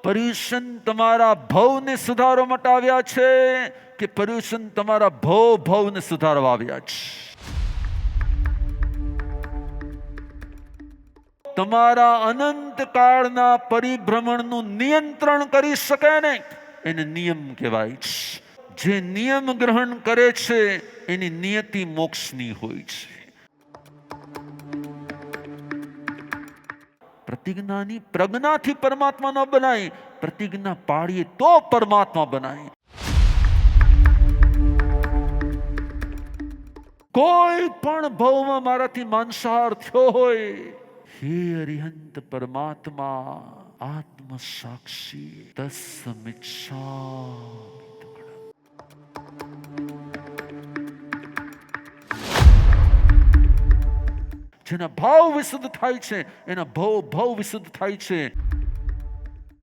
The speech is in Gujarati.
પર્યુષણ તમારા ભવને સુધારવા માટે આવ્યા છે કે પર્યુષણ તમારા ભવને સુધારવા આવ્યા છે? તમારા અનંત કાળના પરિભ્રમણનું નિયંત્રણ કરી શકે ને, એને નિયમ કહેવાય છે. જે નિયમ ગ્રહણ કરે છે એની નિયતિ મોક્ષની હોય છે. પ્રતિજ્ઞાની પ્રજ્ઞાથી પરમાત્મા ન બનાય, પ્રતિજ્ઞા પાડીએ તો પરમાત્મા બનાય. કોઈ પણ ભાવમાં મારાથી માંસાહાર થયો હોય, હે અરિહંત પરમાત્મા આત્મ સાક્ષી તસ્મિચ્છામિ. જેના ભાવ વિશુદ્ધ થાય છે એના ભવ વિશુદ્ધ થાય છે.